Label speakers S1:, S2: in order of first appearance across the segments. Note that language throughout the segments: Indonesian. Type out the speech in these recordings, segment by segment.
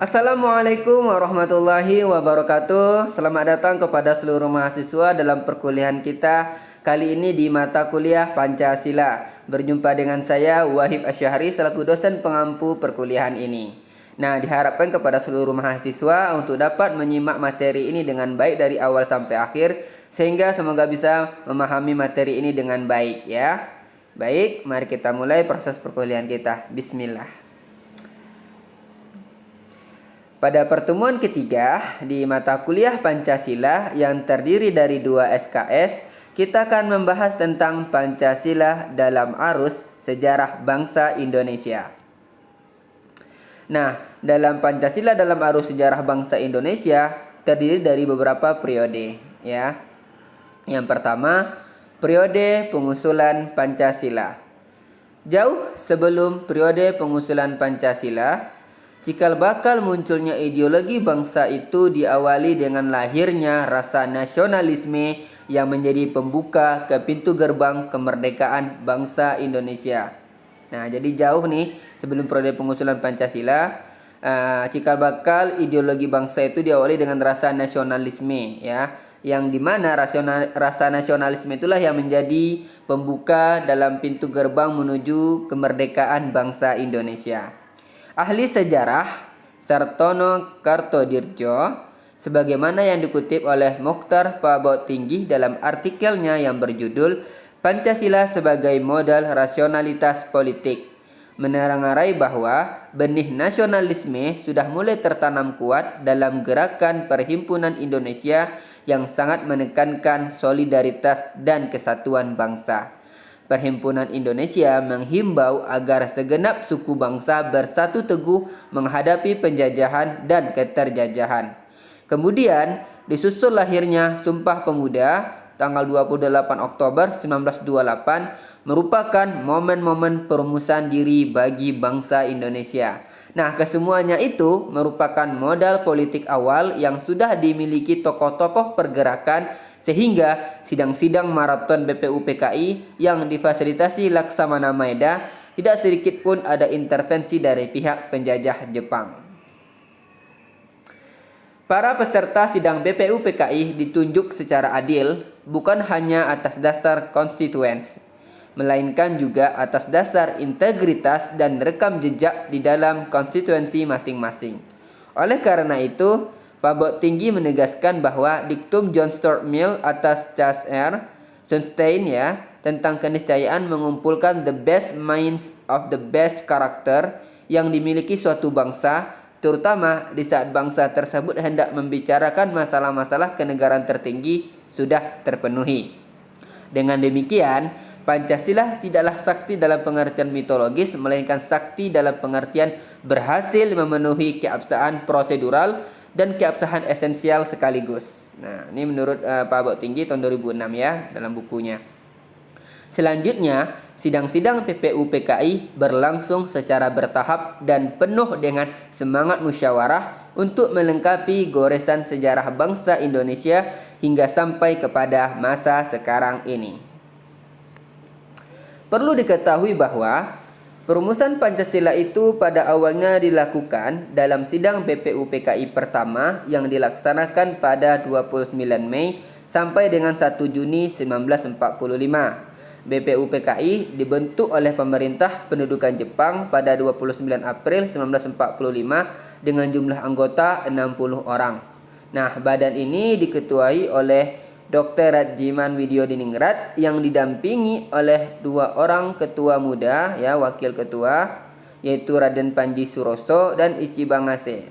S1: Assalamualaikum warahmatullahi wabarakatuh. Selamat datang kepada seluruh mahasiswa dalam perkuliahan kita kali ini di mata kuliah Pancasila. Berjumpa dengan saya Wahib Asyhari selaku dosen pengampu perkuliahan ini. Nah, diharapkan kepada seluruh mahasiswa untuk dapat menyimak materi ini dengan baik dari awal sampai akhir sehingga semoga bisa memahami materi ini dengan baik ya. Baik, mari kita mulai proses perkuliahan kita. Bismillah. Pada pertemuan ketiga di mata kuliah Pancasila yang terdiri dari 2 SKS, kita akan membahas tentang Pancasila dalam arus sejarah bangsa Indonesia. Nah, dalam Pancasila dalam arus sejarah bangsa Indonesia terdiri dari beberapa periode, ya. Yang pertama, periode pengusulan Pancasila. Jauh sebelum periode pengusulan Pancasila, cikal bakal munculnya ideologi bangsa itu diawali dengan lahirnya rasa nasionalisme yang menjadi pembuka ke pintu gerbang kemerdekaan bangsa Indonesia. Nah, jadi jauh nih sebelum periode pengusulan Pancasila, cikal bakal ideologi bangsa itu diawali dengan rasa nasionalisme, ya, yang dimana rasa nasionalisme itulah yang menjadi pembuka dalam pintu gerbang menuju kemerdekaan bangsa Indonesia. Ahli sejarah Sartono Kartodirjo, sebagaimana yang dikutip oleh Mokhtar Pabottinggi dalam artikelnya yang berjudul Pancasila sebagai Modal Rasionalitas Politik, menerangarai bahwa benih nasionalisme sudah mulai tertanam kuat dalam gerakan Perhimpunan Indonesia yang sangat menekankan solidaritas dan kesatuan bangsa. Perhimpunan Indonesia menghimbau agar segenap suku bangsa bersatu teguh menghadapi penjajahan dan keterjajahan. Kemudian disusul lahirnya Sumpah Pemuda tanggal 28 Oktober 1928 merupakan momen-momen perumusan diri bagi bangsa Indonesia. Nah, kesemuanya itu merupakan modal politik awal yang sudah dimiliki tokoh-tokoh pergerakan sehingga sidang-sidang maraton BPUPKI yang difasilitasi Laksamana Maeda tidak sedikit pun ada intervensi dari pihak penjajah Jepang. Para peserta sidang BPUPKI ditunjuk secara adil bukan hanya atas dasar konstituens, melainkan juga atas dasar integritas dan rekam jejak di dalam konstituensi masing-masing. Oleh karena itu, Pabottinggi menegaskan bahwa diktum John Stuart Mill atas Charles R. Sunstein ya tentang keniscayaan mengumpulkan the best minds of the best character yang dimiliki suatu bangsa, terutama di saat bangsa tersebut hendak membicarakan masalah-masalah kenegaraan tertinggi sudah terpenuhi. Dengan demikian, Pancasila tidaklah sakti dalam pengertian mitologis, melainkan sakti dalam pengertian berhasil memenuhi keabsahan prosedural dan keabsahan esensial sekaligus. Nah, ini menurut Pak Pabottinggi tahun 2006 ya dalam bukunya. Selanjutnya, sidang-sidang PPUPKI berlangsung secara bertahap dan penuh dengan semangat musyawarah untuk melengkapi goresan sejarah bangsa Indonesia hingga sampai kepada masa sekarang ini. Perlu diketahui bahwa perumusan Pancasila itu pada awalnya dilakukan dalam sidang BPUPKI pertama yang dilaksanakan pada 29 Mei sampai dengan 1 Juni 1945. BPUPKI dibentuk oleh pemerintah pendudukan Jepang pada 29 April 1945 dengan jumlah anggota 60 orang. Nah, badan ini diketuai oleh Dr. Radjiman Widyodiningrat yang didampingi oleh 2 orang ketua muda ya, wakil ketua, yaitu Raden Panji Suroso dan Ichiban Ngase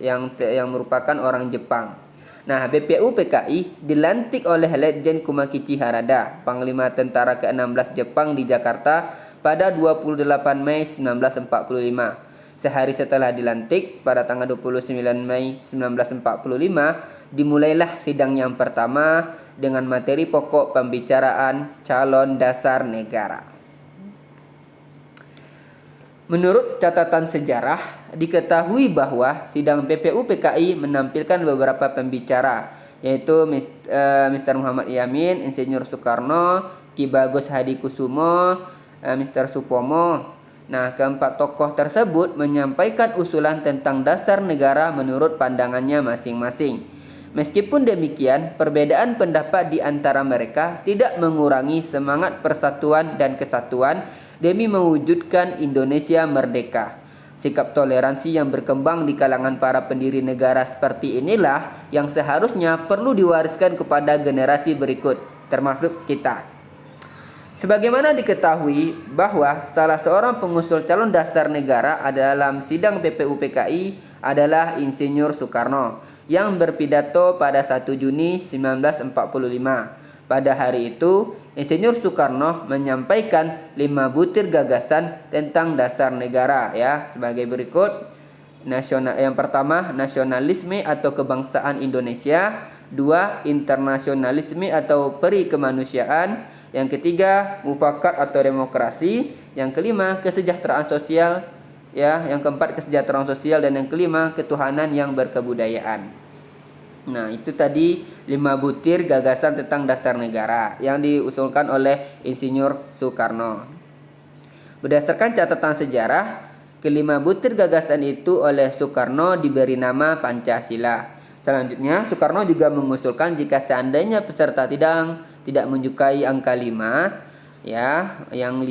S1: yang merupakan orang Jepang. Nah, BPUPKI dilantik oleh Letjen Kumakichi Harada, Panglima Tentara ke-16 Jepang di Jakarta pada 28 Mei 1945. Sehari setelah dilantik pada tanggal 29 Mei 1945, dimulailah sidang yang pertama dengan materi pokok pembicaraan calon dasar negara. Menurut catatan sejarah, diketahui bahwa sidang BPUPKI menampilkan beberapa pembicara, yaitu Mr. Muhammad Yamin, Insinyur Soekarno, Ki Bagus Hadikusumo, Mr. Supomo. Nah, keempat tokoh tersebut menyampaikan usulan tentang dasar negara menurut pandangannya masing-masing. Meskipun demikian, perbedaan pendapat di antara mereka tidak mengurangi semangat persatuan dan kesatuan demi mewujudkan Indonesia merdeka. Sikap toleransi yang berkembang di kalangan para pendiri negara seperti inilah yang seharusnya perlu diwariskan kepada generasi berikut, termasuk kita. Sebagaimana diketahui bahwa salah seorang pengusul calon dasar negara dalam sidang PPUPKI adalah Insinyur Soekarno yang berpidato pada 1 Juni 1945. Pada hari itu, Insinyur Soekarno menyampaikan 5 butir gagasan tentang dasar negara ya sebagai berikut. Yang pertama, nasionalisme atau kebangsaan Indonesia. 2, internasionalisme atau peri kemanusiaan. Yang ketiga, mufakat atau demokrasi. Yang kelima, kesejahteraan sosial. Ya, yang keempat, kesejahteraan sosial, dan yang kelima, ketuhanan yang berkebudayaan. Nah, itu tadi 5 butir gagasan tentang dasar negara yang diusulkan oleh Insinyur Soekarno. Berdasarkan catatan sejarah, kelima butir gagasan itu oleh Soekarno diberi nama Pancasila. Selanjutnya, Soekarno juga mengusulkan jika seandainya peserta tidak menyukai angka 5, ya, yang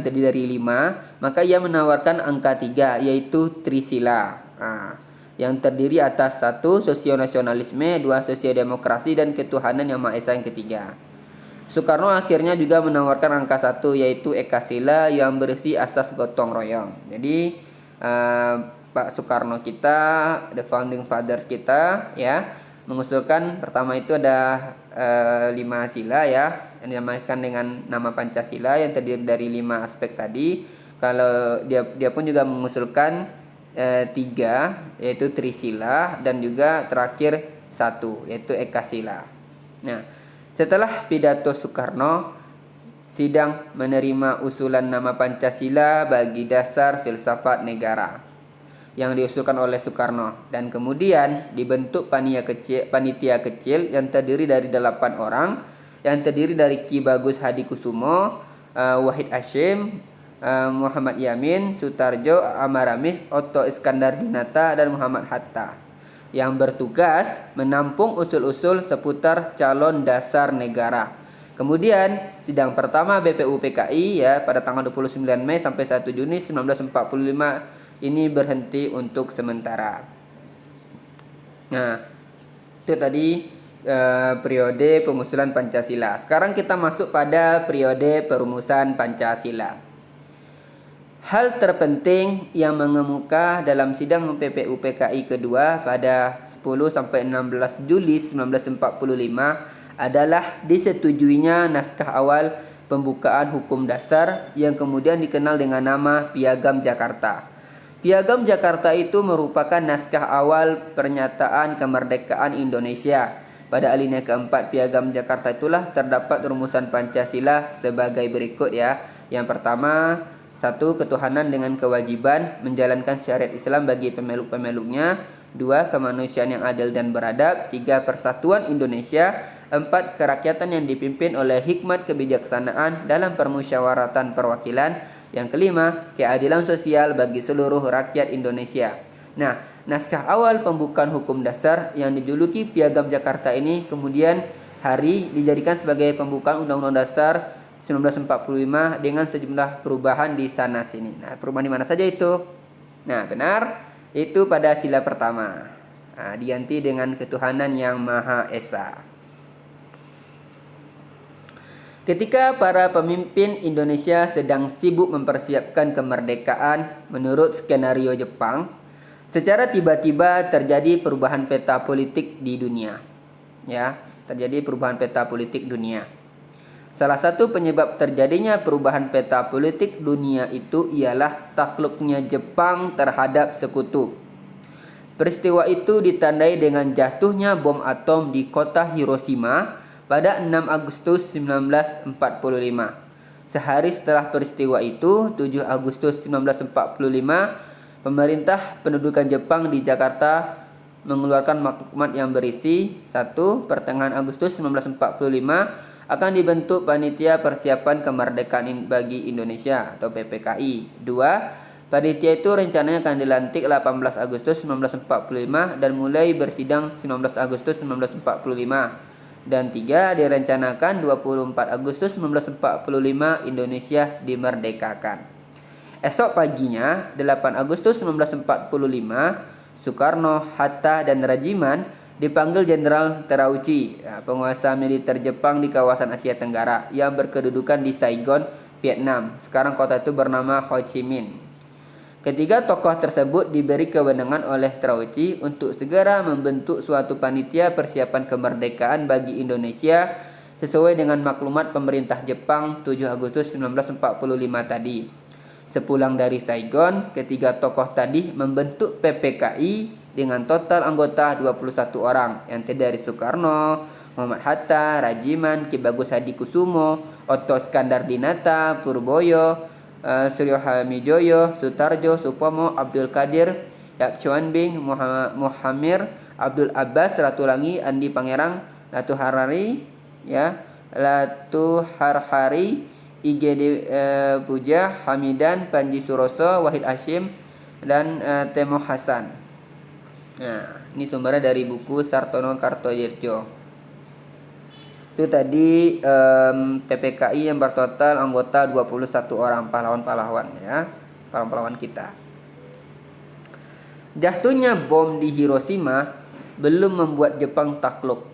S1: terdiri dari 5, maka ia menawarkan angka 3 yaitu Trisila. Yang terdiri atas 1 sosionasionalisme, 2 sosiodemokrasi, dan ketuhanan yang Maha Esa yang ketiga. Soekarno akhirnya juga menawarkan angka 1 yaitu Ekasila yang berisi asas gotong royong. Jadi Pak Soekarno kita, the founding fathers kita ya, mengusulkan pertama itu ada 5 sila ya, yang dinamakan dengan nama Pancasila yang terdiri dari 5 aspek tadi. Kalau dia pun juga mengusulkan 3 yaitu Trisila, dan juga terakhir 1 yaitu Ekasila. Nah, setelah pidato Soekarno, sidang menerima usulan nama Pancasila bagi dasar filsafat negara yang diusulkan oleh Soekarno, dan kemudian dibentuk panitia kecil yang terdiri dari 8 orang, yang terdiri dari Ki Bagus Hadikusumo, Wahid Hasyim, Muhammad Yamin, Sutarjo, Amaramis, Otto Iskandar Dinata, dan Muhammad Hatta, yang bertugas menampung usul-usul seputar calon dasar negara. Kemudian sidang pertama BPUPKI ya pada tanggal 29 Mei sampai 1 Juni 1945 ini berhenti untuk sementara. Nah, itu tadi periode pengusulan Pancasila. Sekarang kita masuk pada periode perumusan Pancasila. Hal terpenting yang mengemuka dalam sidang PPUPKI kedua pada 10 sampai 16 Juli 1945 adalah disetujuinya naskah awal pembukaan hukum dasar yang kemudian dikenal dengan nama Piagam Jakarta. Piagam Jakarta itu merupakan naskah awal pernyataan kemerdekaan Indonesia. Pada alinea keempat Piagam Jakarta itulah terdapat rumusan Pancasila sebagai berikut ya. Yang pertama, 1. Ketuhanan dengan kewajiban menjalankan syariat Islam bagi pemeluk-pemeluknya. 2. Kemanusiaan yang adil dan beradab. 3. Persatuan Indonesia. 4. Kerakyatan yang dipimpin oleh hikmat kebijaksanaan dalam permusyawaratan perwakilan. Yang kelima, keadilan sosial bagi seluruh rakyat Indonesia. Nah, naskah awal pembukaan hukum dasar yang dijuluki Piagam Jakarta ini kemudian dijadikan sebagai pembukaan Undang-Undang Dasar 1945 dengan sejumlah perubahan di sana sini. Nah, perubahan di mana saja itu? Nah, benar, itu pada sila pertama. Diganti dengan ketuhanan yang Maha Esa. Ketika para pemimpin Indonesia sedang sibuk mempersiapkan kemerdekaan menurut skenario Jepang, secara tiba-tiba terjadi perubahan peta politik di dunia. Ya, terjadi perubahan peta politik dunia. Salah satu penyebab terjadinya perubahan peta politik dunia itu ialah takluknya Jepang terhadap sekutu. Peristiwa itu ditandai dengan jatuhnya bom atom di kota Hiroshima pada 6 Agustus 1945. Sehari setelah peristiwa itu, 7 Agustus 1945, pemerintah pendudukan Jepang di Jakarta mengeluarkan maklumat yang berisi 1. Pertengahan Agustus 1945, akan dibentuk Panitia Persiapan Kemerdekaan bagi Indonesia atau PPKI. 2. Panitia itu rencananya akan dilantik 18 Agustus 1945 dan mulai bersidang 19 Agustus 1945. Dan 3. Direncanakan 24 Agustus 1945 Indonesia dimerdekakan. Esok paginya, 8 Agustus 1945, Soekarno, Hatta, dan Rajiman dipanggil Jenderal Terauchi, penguasa militer Jepang di kawasan Asia Tenggara yang berkedudukan di Saigon, Vietnam. Sekarang kota itu bernama Ho Chi Minh. Ketiga tokoh tersebut diberi kewenangan oleh Terauchi untuk segera membentuk suatu panitia persiapan kemerdekaan bagi Indonesia sesuai dengan maklumat pemerintah Jepang 7 Agustus 1945 tadi. Sepulang dari Saigon, ketiga tokoh tadi membentuk PPKI dengan total anggota 21 orang yang terdiri dari Soekarno, Muhammad Hatta, Rajiman, Ki Bagus Hadikusumo, Otto Skandar-Dinata, Purboyo, Suryo Hamijoyo, Sutarjo, Supomo, Abdul Qadir, Yap Chuan Bing, Muhammad Abdul Abbas, Ratulangi, Andi Pangerang, Latu Harari, Latu Harhari, IGD Puja, Hamidan, Panji Suroso, Wahid Hashim, dan Temo Hasan. Nah, ini sumbernya dari buku Sartono Kartodirjo. Itu tadi PPKI yang bertotal anggota 21 orang pahlawan-pahlawan ya, pahlawan-pahlawan kita. Jatuhnya bom di Hiroshima belum membuat Jepang takluk.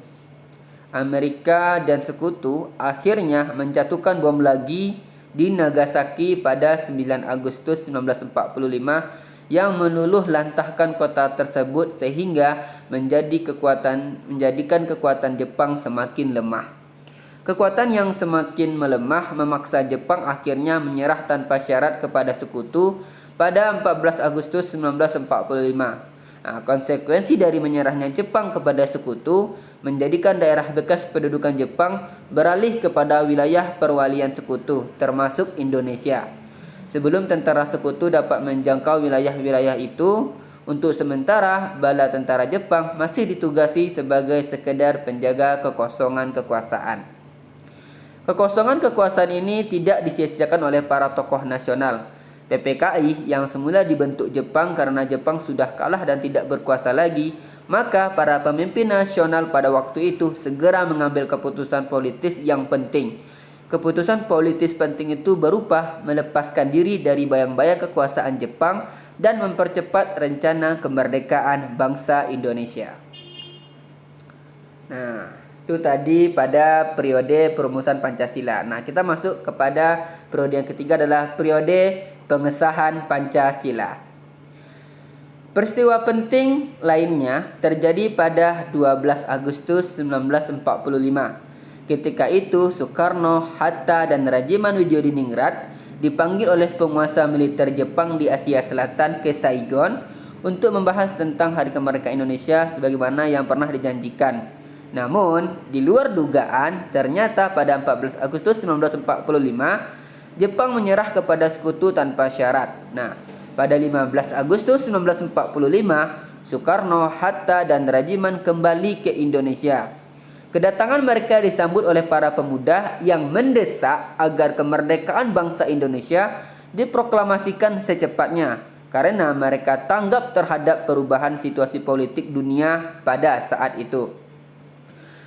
S1: Amerika dan sekutu akhirnya menjatuhkan bom lagi di Nagasaki pada 9 Agustus 1945 yang meluluh lantahkan kota tersebut sehingga menjadikan kekuatan Jepang semakin lemah. Kekuatan yang semakin melemah memaksa Jepang akhirnya menyerah tanpa syarat kepada sekutu pada 14 Agustus 1945. Konsekuensi dari menyerahnya Jepang kepada sekutu menjadikan daerah bekas pendudukan Jepang beralih kepada wilayah perwalian sekutu, termasuk Indonesia. Sebelum tentara sekutu dapat menjangkau wilayah-wilayah itu, untuk sementara bala tentara Jepang masih ditugasi sebagai sekedar penjaga kekosongan kekuasaan. Kekosongan kekuasaan ini tidak disia-siakan oleh para tokoh nasional. PPKI yang semula dibentuk Jepang karena Jepang sudah kalah dan tidak berkuasa lagi, maka para pemimpin nasional pada waktu itu segera mengambil keputusan politis yang penting. Keputusan politis penting itu berupa melepaskan diri dari bayang-bayang kekuasaan Jepang dan mempercepat rencana kemerdekaan bangsa Indonesia. Nah, itu tadi pada periode perumusan Pancasila. Nah, kita masuk kepada periode yang ketiga adalah periode pengesahan Pancasila. Peristiwa penting lainnya terjadi pada 12 Agustus 1945. Ketika itu Soekarno, Hatta, dan Rajiman Wijodiningrat dipanggil oleh penguasa militer Jepang di Asia Selatan ke Saigon untuk membahas tentang Hari Kemerdekaan Indonesia sebagaimana yang pernah dijanjikan. Namun, di luar dugaan, ternyata pada 14 Agustus 1945, Jepang menyerah kepada sekutu tanpa syarat. Nah, pada 15 Agustus 1945, Soekarno, Hatta, dan Rajiman kembali ke Indonesia. Kedatangan mereka disambut oleh para pemuda yang mendesak agar kemerdekaan bangsa Indonesia diproklamasikan secepatnya karena mereka tanggap terhadap perubahan situasi politik dunia pada saat itu.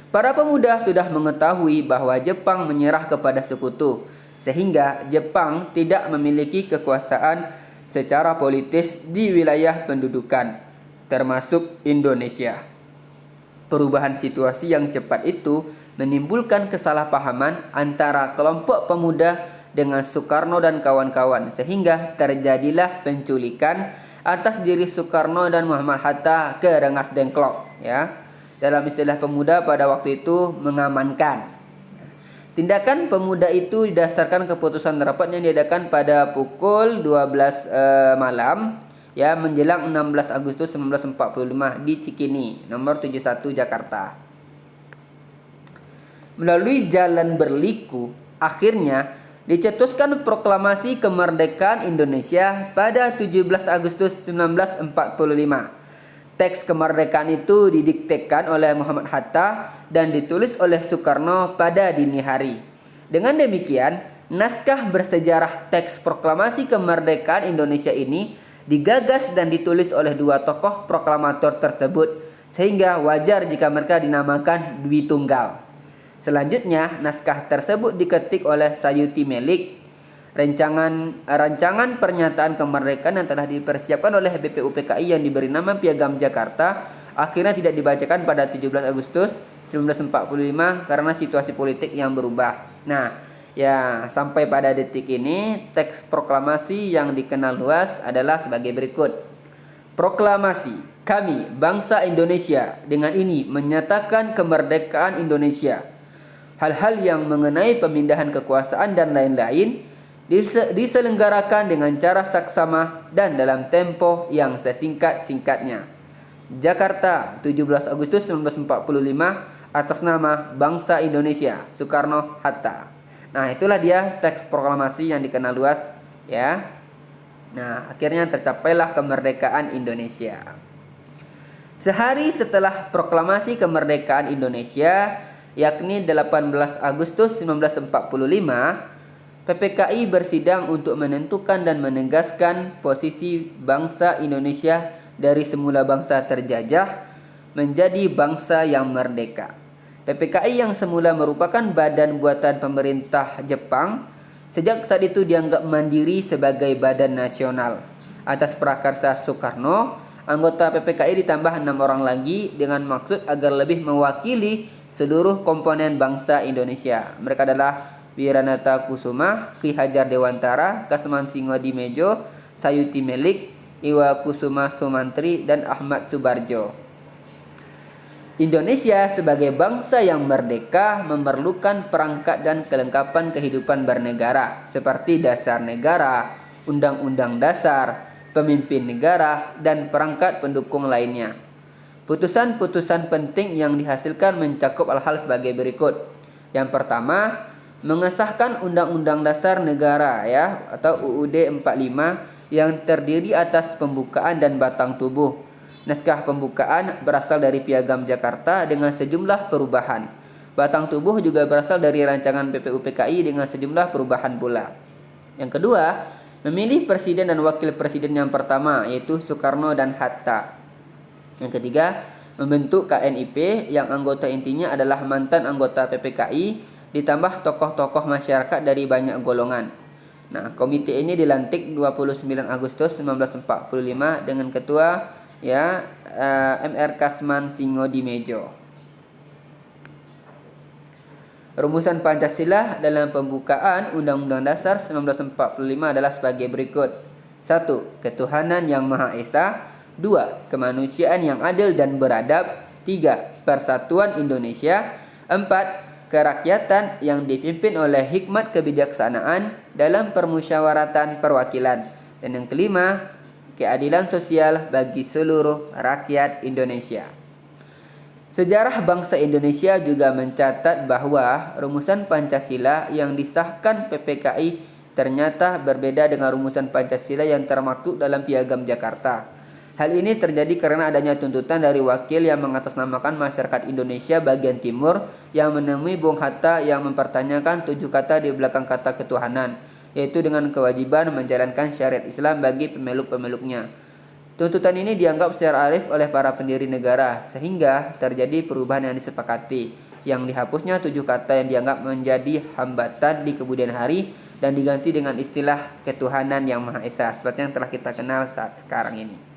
S1: Para pemuda sudah mengetahui bahwa Jepang menyerah kepada sekutu, sehingga Jepang tidak memiliki kekuasaan secara politis di wilayah pendudukan, termasuk Indonesia. Perubahan situasi yang cepat itu menimbulkan kesalahpahaman antara kelompok pemuda dengan Soekarno dan kawan-kawan, sehingga terjadilah penculikan atas diri Soekarno dan Muhammad Hatta ke Rengas Dengklok ya. Dalam istilah pemuda pada waktu itu mengamankan. Tindakan pemuda itu didasarkan keputusan rapat yang diadakan pada pukul 12 malam ya menjelang 16 Agustus 1945 di Cikini, nomor 71 Jakarta. Melalui jalan berliku, akhirnya dicetuskan proklamasi kemerdekaan Indonesia pada 17 Agustus 1945. Teks kemerdekaan itu didiktekan oleh Muhammad Hatta dan ditulis oleh Soekarno pada dini hari. Dengan demikian, naskah bersejarah teks proklamasi kemerdekaan Indonesia ini digagas dan ditulis oleh dua tokoh proklamator tersebut, sehingga wajar jika mereka dinamakan Dwi Tunggal. Selanjutnya, naskah tersebut diketik oleh Sayuti Melik. Rancangan pernyataan kemerdekaan yang telah dipersiapkan oleh BPUPKI yang diberi nama Piagam Jakarta akhirnya tidak dibacakan pada 17 Agustus 1945 karena situasi politik yang berubah. Nah, ya, sampai pada detik ini teks proklamasi yang dikenal luas adalah sebagai berikut. Proklamasi, kami bangsa Indonesia dengan ini menyatakan kemerdekaan Indonesia. Hal-hal yang mengenai pemindahan kekuasaan dan lain-lain diselenggarakan dengan cara saksama dan dalam tempo yang sesingkat-singkatnya. Jakarta, 17 Agustus 1945, atas nama bangsa Indonesia, Soekarno-Hatta. Nah, itulah dia teks proklamasi yang dikenal luas, ya. Nah, akhirnya tercapailah kemerdekaan Indonesia. Sehari setelah proklamasi kemerdekaan Indonesia, yakni 18 Agustus 1945, PPKI bersidang untuk menentukan dan menegaskan posisi bangsa Indonesia dari semula bangsa terjajah menjadi bangsa yang merdeka. PPKI yang semula merupakan badan buatan pemerintah Jepang, sejak saat itu dianggap mandiri sebagai badan nasional. Atas prakarsa Soekarno, anggota PPKI ditambah 6 orang lagi dengan maksud agar lebih mewakili seluruh komponen bangsa Indonesia. Mereka adalah Wiranata Kusuma, Ki Hajar Dewantara, Kasman Singodimedjo, Sayuti Melik, Iwa Kusuma Sumantri, dan Ahmad Subarjo. Indonesia sebagai bangsa yang merdeka memerlukan perangkat dan kelengkapan kehidupan bernegara seperti dasar negara, undang-undang dasar, pemimpin negara, dan perangkat pendukung lainnya. Putusan-putusan penting yang dihasilkan mencakup hal-hal sebagai berikut. Yang pertama, mengesahkan Undang-Undang Dasar Negara atau UUD 45 yang terdiri atas pembukaan dan batang tubuh. Naskah pembukaan berasal dari Piagam Jakarta dengan sejumlah perubahan. Batang tubuh juga berasal dari rancangan BPUPKI dengan sejumlah perubahan pula. Yang kedua, memilih presiden dan wakil presiden yang pertama yaitu Soekarno dan Hatta. Yang ketiga, membentuk KNIP yang anggota intinya adalah mantan anggota PPKI ditambah tokoh-tokoh masyarakat dari banyak golongan. Nah, komite ini dilantik 29 Agustus 1945 dengan ketua MR Kasman Singodimedjo. Rumusan Pancasila dalam pembukaan Undang-Undang Dasar 1945 adalah sebagai berikut. 1. Ketuhanan yang Maha Esa. 2. Kemanusiaan yang adil dan beradab. 3. Persatuan Indonesia. 4. Kerakyatan yang dipimpin oleh hikmat kebijaksanaan dalam permusyawaratan perwakilan. Dan yang kelima, keadilan sosial bagi seluruh rakyat Indonesia. Sejarah bangsa Indonesia juga mencatat bahwa rumusan Pancasila yang disahkan PPKI ternyata berbeda dengan rumusan Pancasila yang termaktub dalam Piagam Jakarta. Hal ini terjadi karena adanya tuntutan dari wakil yang mengatasnamakan masyarakat Indonesia bagian timur yang menemui Bung Hatta yang mempertanyakan 7 kata di belakang kata ketuhanan, yaitu dengan kewajiban menjalankan syariat Islam bagi pemeluk-pemeluknya. Tuntutan ini dianggap secara arif oleh para pendiri negara, sehingga terjadi perubahan yang disepakati, yang dihapusnya 7 kata yang dianggap menjadi hambatan di kemudian hari dan diganti dengan istilah ketuhanan yang Maha Esa, seperti yang telah kita kenal saat sekarang ini.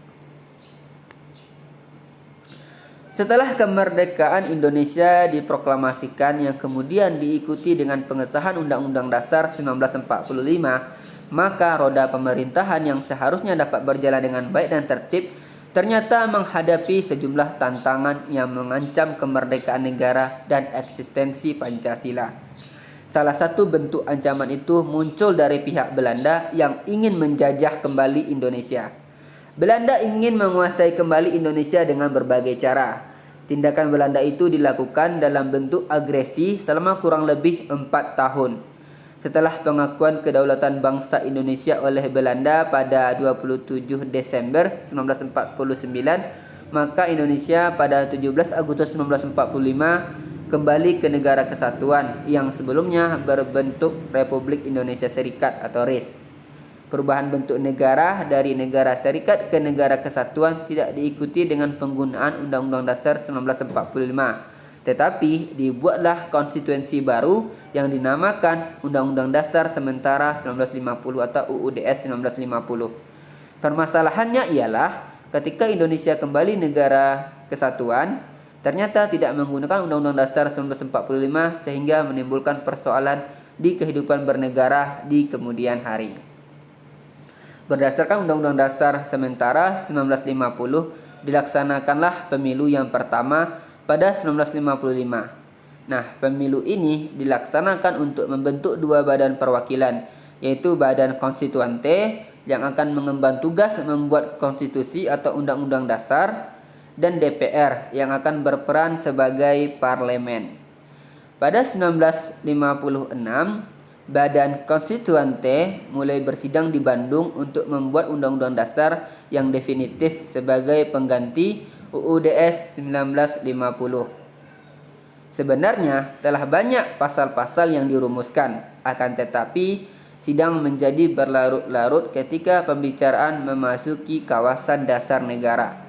S1: Setelah kemerdekaan Indonesia diproklamasikan yang kemudian diikuti dengan pengesahan Undang-Undang Dasar 1945, maka roda pemerintahan yang seharusnya dapat berjalan dengan baik dan tertib ternyata menghadapi sejumlah tantangan yang mengancam kemerdekaan negara dan eksistensi Pancasila. Salah satu bentuk ancaman itu muncul dari pihak Belanda yang ingin menjajah kembali Indonesia. Belanda ingin menguasai kembali Indonesia dengan berbagai cara. Tindakan Belanda itu dilakukan dalam bentuk agresi selama kurang lebih 4 tahun. Setelah pengakuan kedaulatan bangsa Indonesia oleh Belanda pada 27 Desember 1949, maka Indonesia pada 17 Agustus 1945 kembali ke negara kesatuan yang sebelumnya berbentuk Republik Indonesia Serikat atau RIS. Perubahan bentuk negara dari negara serikat ke negara kesatuan tidak diikuti dengan penggunaan Undang-Undang Dasar 1945, tetapi dibuatlah konstituensi baru yang dinamakan Undang-Undang Dasar Sementara 1950 atau UUDS 1950. Permasalahannya ialah ketika Indonesia kembali negara kesatuan, ternyata tidak menggunakan Undang-Undang Dasar 1945 sehingga menimbulkan persoalan di kehidupan bernegara di kemudian hari. Berdasarkan Undang-Undang Dasar Sementara 1950, dilaksanakanlah pemilu yang pertama pada 1955. Nah, pemilu ini dilaksanakan untuk membentuk dua badan perwakilan, yaitu Badan Konstituante yang akan mengemban tugas membuat konstitusi atau undang-undang dasar, dan DPR yang akan berperan sebagai parlemen. Pada 1956, Badan Konstituante mulai bersidang di Bandung untuk membuat undang-undang dasar yang definitif sebagai pengganti UUDS 1950. Sebenarnya telah banyak pasal-pasal yang dirumuskan, akan tetapi sidang menjadi berlarut-larut ketika pembicaraan memasuki kawasan dasar negara.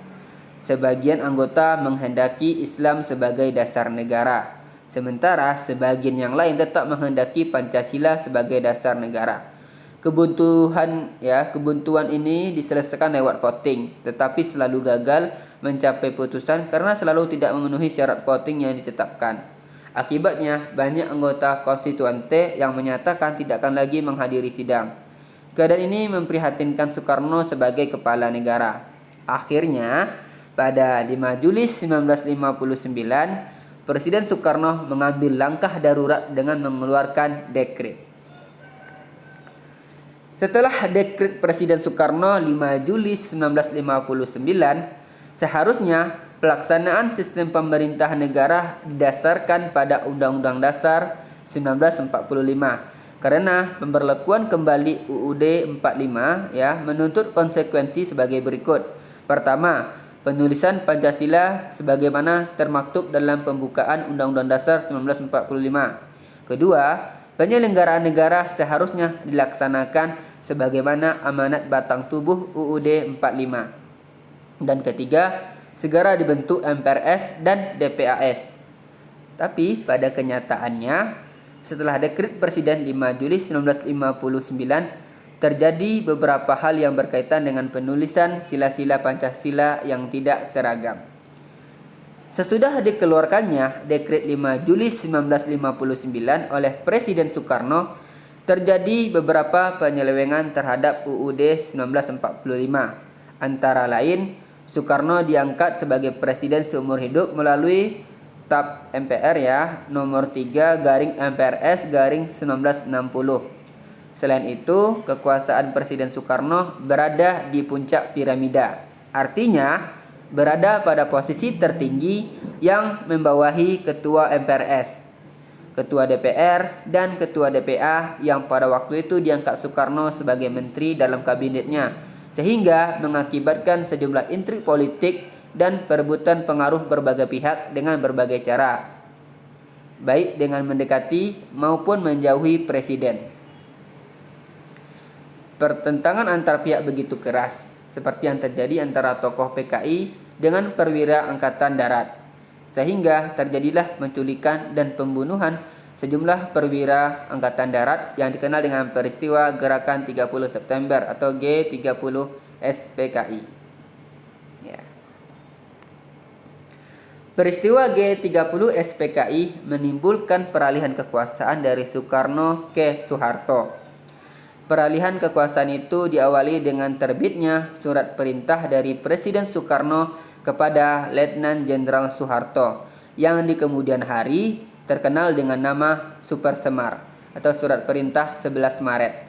S1: Sebagian anggota menghendaki Islam sebagai dasar negara, sementara sebagian yang lain tetap menghendaki Pancasila sebagai dasar negara. Kebuntuan ini diselesaikan lewat voting, tetapi selalu gagal mencapai putusan karena selalu tidak memenuhi syarat voting yang ditetapkan. Akibatnya, banyak anggota konstituante yang menyatakan tidak akan lagi menghadiri sidang. Keadaan ini memprihatinkan Soekarno sebagai kepala negara. Akhirnya, pada 5 Juli 1959, Presiden Soekarno mengambil langkah darurat dengan mengeluarkan dekret. Setelah dekret Presiden Soekarno 5 Juli 1959, seharusnya pelaksanaan sistem pemerintah negara didasarkan pada Undang-Undang Dasar 1945. Karena pemberlakuan kembali UUD 45 menuntut konsekuensi sebagai berikut. Pertama, penulisan Pancasila sebagaimana termaktub dalam pembukaan Undang-Undang Dasar 1945. Kedua, penyelenggaraan negara seharusnya dilaksanakan sebagaimana amanat batang tubuh UUD 45. Dan ketiga, segera dibentuk MPRS dan DPAS. Tapi pada kenyataannya, setelah dekret Presiden 5 Juli 1959, terjadi beberapa hal yang berkaitan dengan penulisan sila-sila Pancasila yang tidak seragam. Sesudah dikeluarkannya Dekret 5 Juli 1959 oleh Presiden Soekarno, terjadi beberapa penyelewengan terhadap UUD 1945. Antara lain, Soekarno diangkat sebagai presiden seumur hidup melalui TAP MPR nomor 3/MPRS/1960. Selain itu, kekuasaan Presiden Soekarno berada di puncak piramida. Artinya, berada pada posisi tertinggi yang membawahi Ketua MPRS, Ketua DPR, dan Ketua DPA yang pada waktu itu diangkat Soekarno sebagai menteri dalam kabinetnya, sehingga mengakibatkan sejumlah intrik politik dan perebutan pengaruh berbagai pihak dengan berbagai cara, baik dengan mendekati maupun menjauhi presiden. Pertentangan antar pihak begitu keras, seperti yang terjadi antara tokoh PKI dengan perwira Angkatan Darat, sehingga terjadilah penculikan dan pembunuhan sejumlah perwira Angkatan Darat yang dikenal dengan peristiwa Gerakan 30 September atau G30 SPKI. Peristiwa G30 SPKI menimbulkan peralihan kekuasaan dari Soekarno ke Soeharto. Peralihan kekuasaan itu diawali dengan terbitnya surat perintah dari Presiden Soekarno kepada Letnan Jenderal Soeharto yang di kemudian hari terkenal dengan nama Super Semar atau Surat Perintah 11 Maret.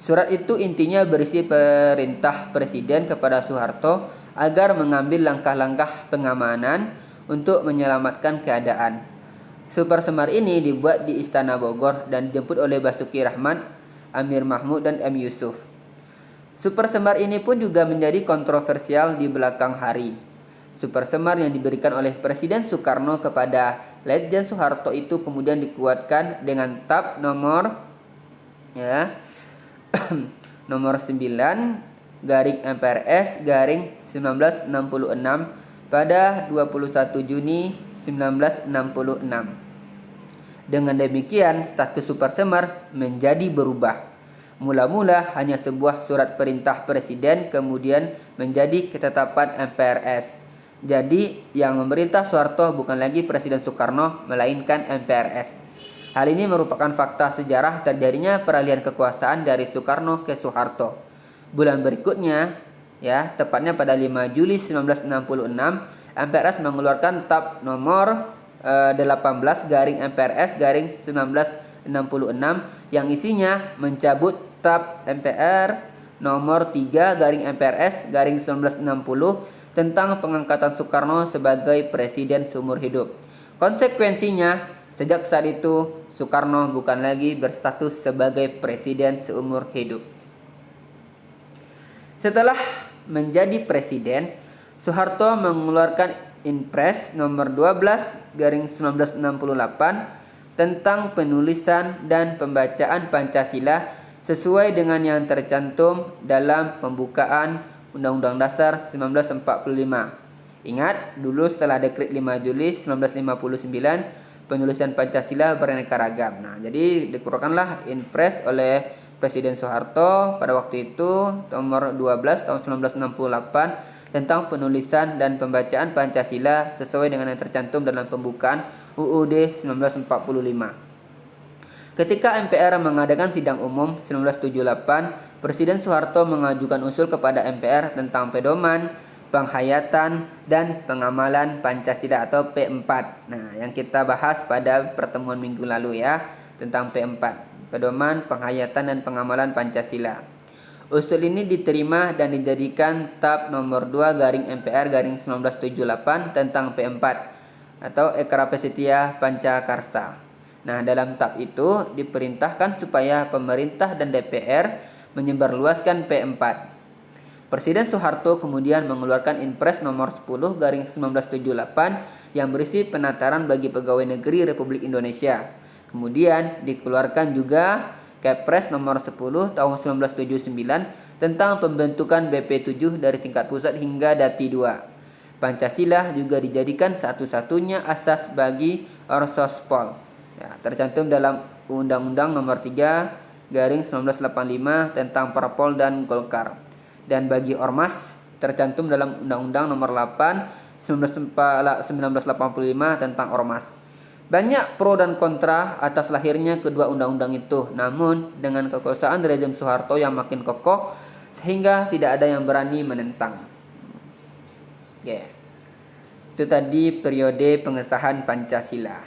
S1: Surat itu intinya berisi perintah Presiden kepada Soeharto agar mengambil langkah-langkah pengamanan untuk menyelamatkan keadaan. Super Semar ini dibuat di Istana Bogor dan dijemput oleh Basuki Rahmat, Amir Mahmud, dan M. Yusuf. Super Semar ini pun juga menjadi kontroversial di belakang hari. super semar yang diberikan oleh Presiden Soekarno kepada Letjen Soeharto itu kemudian dikuatkan dengan TAP nomor ya nomor 9 garing MPRS garing 1966 pada 21 Juni 1966. Dengan demikian, status super semar menjadi berubah. Mula-mula hanya sebuah surat perintah presiden, kemudian menjadi ketetapan MPRS. Jadi, yang memerintah Soeharto bukan lagi Presiden Soekarno, melainkan MPRS. Hal ini merupakan fakta sejarah terjadinya peralihan kekuasaan dari Soekarno ke Soeharto. Bulan berikutnya, ya, tepatnya pada 5 Juli 1966, MPRS mengeluarkan TAP nomor 18 garing MPRS garing 1966 yang isinya mencabut TAP MPR nomor 3 garing MPRS garing 1960 tentang pengangkatan Soekarno sebagai presiden seumur hidup. Konsekuensinya, sejak saat itu Soekarno bukan lagi berstatus sebagai presiden seumur hidup. Setelah menjadi presiden, Soeharto mengeluarkan Inpres nomor 12 garing 1968 tentang penulisan dan pembacaan Pancasila sesuai dengan yang tercantum dalam pembukaan Undang-Undang Dasar 1945. Ingat, dulu setelah Dekret 5 Juli 1959, penulisan Pancasila beraneka ragam. Nah, jadi dikeluarkanlah Inpres oleh Presiden Soeharto pada waktu itu nomor 12 tahun 1968 tentang penulisan dan pembacaan Pancasila sesuai dengan yang tercantum dalam pembukaan UUD 1945. Ketika MPR mengadakan sidang umum 1978, Presiden Soeharto mengajukan usul kepada MPR tentang pedoman, penghayatan, dan pengamalan Pancasila atau P4. Nah, yang kita bahas pada pertemuan minggu lalu ya, tentang P4, pedoman, penghayatan, dan pengamalan Pancasila. Usul ini diterima dan dijadikan TAP nomor 2 garing MPR garing 1978 tentang P4 atau Ekrapa Setia Pancakarsa. Nah, dalam TAP itu diperintahkan supaya pemerintah dan DPR menyebarluaskan P4. Presiden Soeharto kemudian mengeluarkan Inpres nomor 10 garing 1978 yang berisi penataran bagi pegawai negeri Republik Indonesia. Kemudian dikeluarkan juga Kepres nomor 10 tahun 1979 tentang pembentukan BP7 dari tingkat pusat hingga Dati 2. Pancasila juga dijadikan satu-satunya asas bagi Orsospol. Ya, tercantum dalam Undang-Undang nomor 3 garing 1985 tentang Parpol dan Golkar. Dan bagi Ormas tercantum dalam Undang-Undang nomor 8 1985 tentang Ormas. Banyak pro dan kontra atas lahirnya kedua undang-undang itu. Namun dengan kekuasaan rezim Soeharto yang makin kokoh sehingga tidak ada yang berani menentang. Oke. Itu tadi periode pengesahan Pancasila.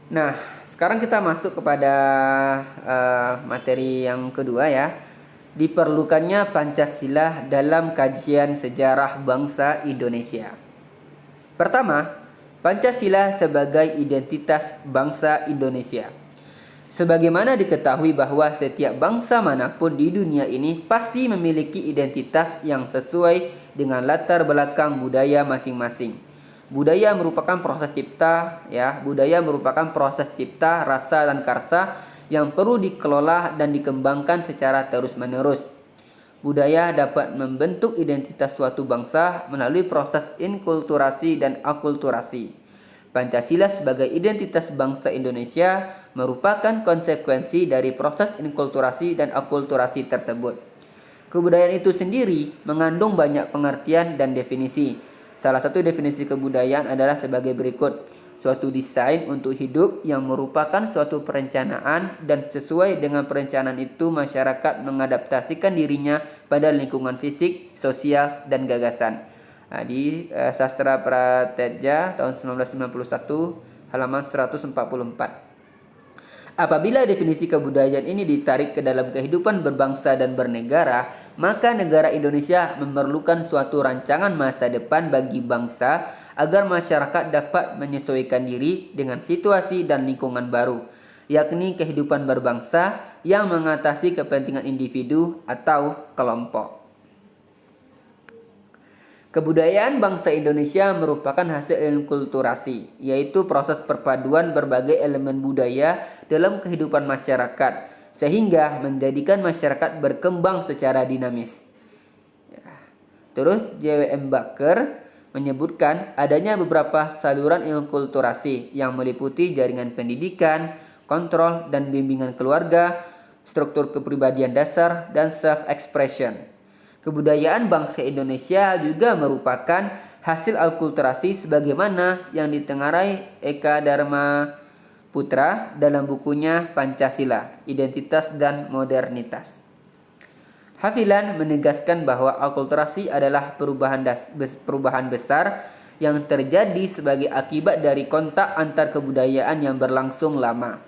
S1: Nah, sekarang kita masuk kepada materi yang kedua ya. Diperlukannya Pancasila dalam kajian sejarah bangsa Indonesia. Pertama, Pancasila sebagai identitas bangsa Indonesia. Sebagaimana diketahui bahwa setiap bangsa manapun di dunia ini pasti memiliki identitas yang sesuai dengan latar belakang budaya masing-masing. Budaya merupakan proses cipta, ya. Budaya merupakan proses cipta, rasa dan karsa yang perlu dikelola dan dikembangkan secara terus-menerus. Budaya dapat membentuk identitas suatu bangsa melalui proses inkulturasi dan akulturasi. Pancasila sebagai identitas bangsa Indonesia merupakan konsekuensi dari proses inkulturasi dan akulturasi tersebut. Kebudayaan itu sendiri mengandung banyak pengertian dan definisi. Salah satu definisi kebudayaan adalah sebagai berikut. Suatu desain untuk hidup yang merupakan suatu perencanaan dan sesuai dengan perencanaan itu masyarakat mengadaptasikan dirinya pada lingkungan fisik, sosial, dan gagasan. Nah, di Sastra Prateja tahun 1991 halaman 144. Apabila definisi kebudayaan ini ditarik ke dalam kehidupan berbangsa dan bernegara, maka negara Indonesia memerlukan suatu rancangan masa depan bagi bangsa agar masyarakat dapat menyesuaikan diri dengan situasi dan lingkungan baru, yakni kehidupan berbangsa yang mengatasi kepentingan individu atau kelompok. Kebudayaan bangsa Indonesia merupakan hasil enkulturasi, yaitu proses perpaduan berbagai elemen budaya dalam kehidupan masyarakat, sehingga menjadikan masyarakat berkembang secara dinamis. Terus J.W.M. Baker menyebutkan adanya beberapa saluran enkulturasi yang meliputi jaringan pendidikan, kontrol dan bimbingan keluarga, struktur kepribadian dasar, dan self-expression. Kebudayaan bangsa Indonesia juga merupakan hasil akulturasi sebagaimana yang ditengarai Eka Dharma Putra dalam bukunya Pancasila, Identitas dan Modernitas. Hafilan menegaskan bahwa akulturasi adalah perubahan besar yang terjadi sebagai akibat dari kontak antar kebudayaan yang berlangsung lama.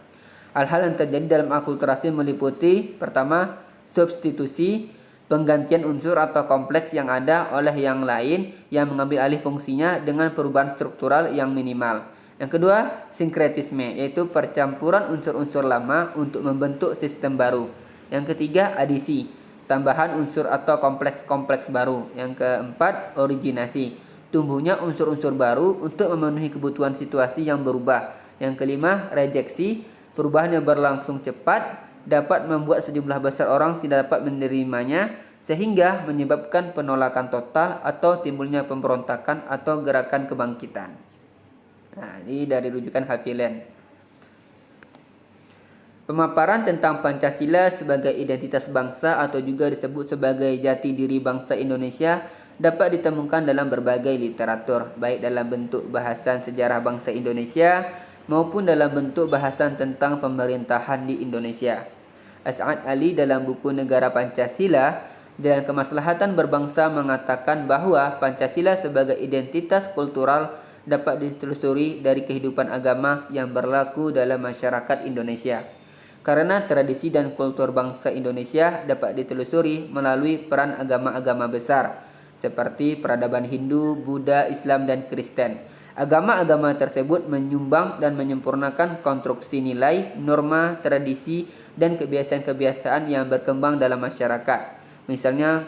S1: Hal-hal yang terjadi dalam akulturasi meliputi pertama, substitusi, penggantian unsur atau kompleks yang ada oleh yang lain yang mengambil alih fungsinya dengan perubahan struktural yang minimal. Yang kedua, sinkretisme, yaitu percampuran unsur-unsur lama untuk membentuk sistem baru. Yang ketiga, adisi, tambahan unsur atau kompleks-kompleks baru. Yang keempat, originasi, tumbuhnya unsur-unsur baru untuk memenuhi kebutuhan situasi yang berubah. Yang kelima, rejeksi, perubahan yang berlangsung cepat dapat membuat sejumlah besar orang tidak dapat menerimanya sehingga menyebabkan penolakan total atau timbulnya pemberontakan atau gerakan kebangkitan. Nah, ini dari rujukan Haviland. Pemaparan tentang Pancasila sebagai identitas bangsa atau juga disebut sebagai jati diri bangsa Indonesia dapat ditemukan dalam berbagai literatur, baik dalam bentuk bahasan sejarah bangsa Indonesia maupun dalam bentuk bahasan tentang pemerintahan di Indonesia. As'ad Ali dalam buku Negara Pancasila dan Kemaslahatan Berbangsa mengatakan bahwa Pancasila sebagai identitas kultural dapat ditelusuri dari kehidupan agama yang berlaku dalam masyarakat Indonesia. Karena tradisi dan kultur bangsa Indonesia dapat ditelusuri melalui peran agama-agama besar seperti peradaban Hindu, Buddha, Islam, dan Kristen. Agama-agama tersebut menyumbang dan menyempurnakan konstruksi nilai, norma, tradisi, dan kebiasaan-kebiasaan yang berkembang dalam masyarakat. Misalnya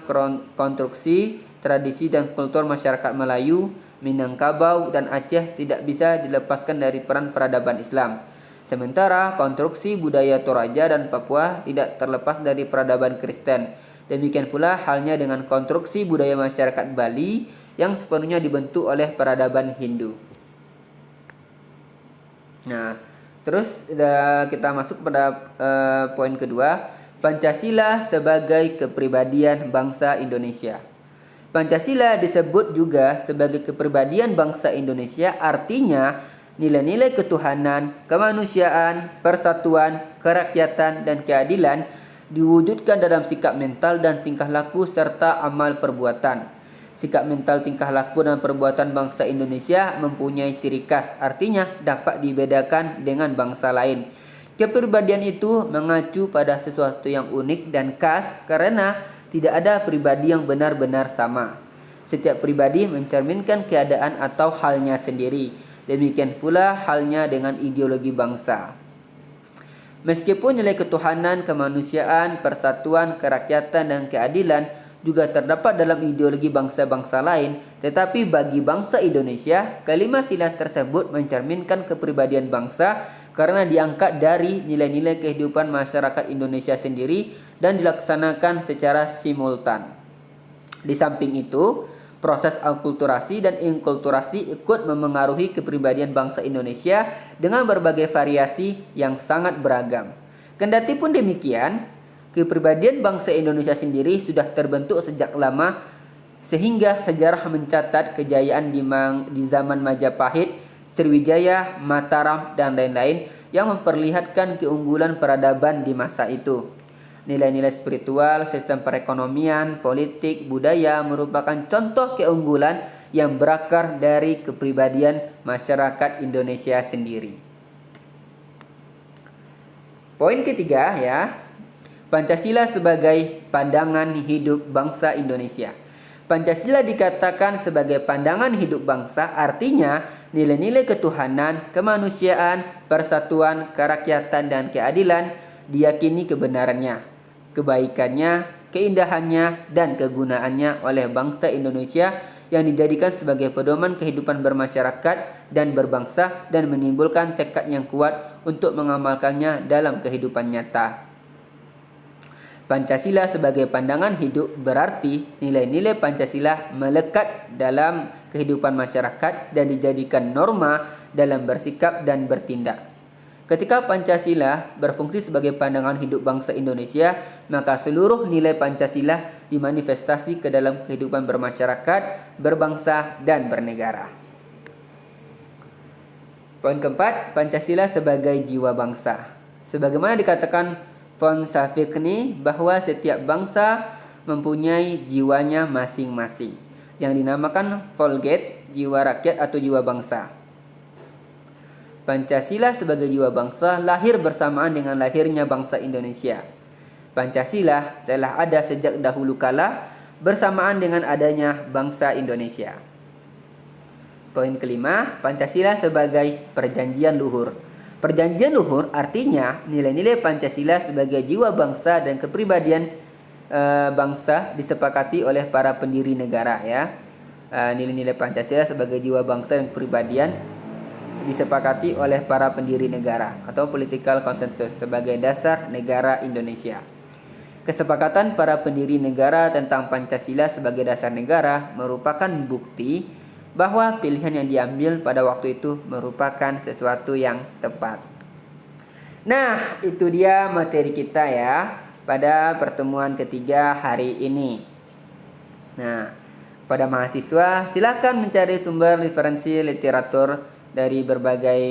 S1: konstruksi, tradisi, dan kultur masyarakat Melayu, Minangkabau, dan Aceh tidak bisa dilepaskan dari peran peradaban Islam. Sementara konstruksi budaya Toraja dan Papua tidak terlepas dari peradaban Kristen. Demikian pula halnya dengan konstruksi budaya masyarakat Bali yang sepenuhnya dibentuk oleh peradaban Hindu. Nah, terus kita masuk pada poin kedua, Pancasila sebagai kepribadian bangsa Indonesia. Pancasila disebut juga sebagai kepribadian bangsa Indonesia, artinya nilai-nilai ketuhanan, kemanusiaan, persatuan, kerakyatan, dan keadilan diwujudkan dalam sikap mental dan tingkah laku serta amal perbuatan. Sikap mental, tingkah laku, dan perbuatan bangsa Indonesia mempunyai ciri khas, artinya dapat dibedakan dengan bangsa lain. Kepribadian itu mengacu pada sesuatu yang unik dan khas karena tidak ada pribadi yang benar-benar sama. Setiap pribadi mencerminkan keadaan atau halnya sendiri. Demikian pula halnya dengan ideologi bangsa. Meskipun nilai ketuhanan, kemanusiaan, persatuan, kerakyatan, dan keadilan juga terdapat dalam ideologi bangsa-bangsa lain, tetapi bagi bangsa Indonesia, kelima sila tersebut mencerminkan kepribadian bangsa karena diangkat dari nilai-nilai kehidupan masyarakat Indonesia sendiri dan dilaksanakan secara simultan. Di samping itu, proses akulturasi dan inkulturasi ikut memengaruhi kepribadian bangsa Indonesia dengan berbagai variasi yang sangat beragam. Kendati pun demikian, kepribadian bangsa Indonesia sendiri sudah terbentuk sejak lama sehingga sejarah mencatat kejayaan di zaman Majapahit, Sriwijaya, Mataram, dan lain-lain yang memperlihatkan keunggulan peradaban di masa itu. Nilai-nilai spiritual, sistem perekonomian, politik, budaya merupakan contoh keunggulan yang berakar dari kepribadian masyarakat Indonesia sendiri. Poin ketiga ya, Pancasila sebagai pandangan hidup bangsa Indonesia. Pancasila dikatakan sebagai pandangan hidup bangsa, artinya nilai-nilai ketuhanan, kemanusiaan, persatuan, kerakyatan, dan keadilan diyakini kebenarannya, kebaikannya, keindahannya, dan kegunaannya oleh bangsa Indonesia yang dijadikan sebagai pedoman kehidupan bermasyarakat dan berbangsa dan menimbulkan tekad yang kuat untuk mengamalkannya dalam kehidupan nyata. Pancasila sebagai pandangan hidup berarti nilai-nilai Pancasila melekat dalam kehidupan masyarakat dan dijadikan norma dalam bersikap dan bertindak. Ketika Pancasila berfungsi sebagai pandangan hidup bangsa Indonesia, maka seluruh nilai Pancasila dimanifestasi ke dalam kehidupan bermasyarakat, berbangsa, dan bernegara. Poin keempat, Pancasila sebagai jiwa bangsa. Sebagaimana dikatakan von Savikny bahwa setiap bangsa mempunyai jiwanya masing-masing, yang dinamakan Volksgeist, jiwa rakyat atau jiwa bangsa. Pancasila sebagai jiwa bangsa lahir bersamaan dengan lahirnya bangsa Indonesia. Pancasila telah ada sejak dahulu kala bersamaan dengan adanya bangsa Indonesia. Poin kelima, Pancasila sebagai perjanjian luhur. Perjanjian luhur artinya nilai-nilai Pancasila sebagai jiwa bangsa dan kepribadian bangsa disepakati oleh para pendiri negara ya. Nilai-nilai Pancasila sebagai jiwa bangsa dan kepribadian disepakati oleh para pendiri negara atau political consensus sebagai dasar negara Indonesia. Kesepakatan para pendiri negara tentang Pancasila sebagai dasar negara merupakan bukti bahwa pilihan yang diambil pada waktu itu merupakan sesuatu yang tepat. Nah, itu dia materi kita ya pada pertemuan ketiga hari ini. Nah, pada mahasiswa silakan mencari sumber referensi literatur dari berbagai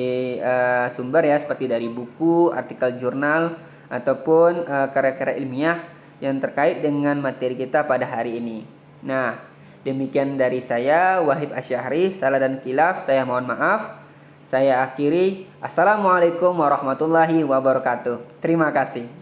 S1: sumber ya, seperti dari buku, artikel jurnal, ataupun karya-karya ilmiah yang terkait dengan materi kita pada hari ini. Nah, demikian dari saya, Wahib Asyahri. Salah dan khilaf saya mohon maaf. Saya akhiri. Assalamualaikum warahmatullahi wabarakatuh. Terima kasih.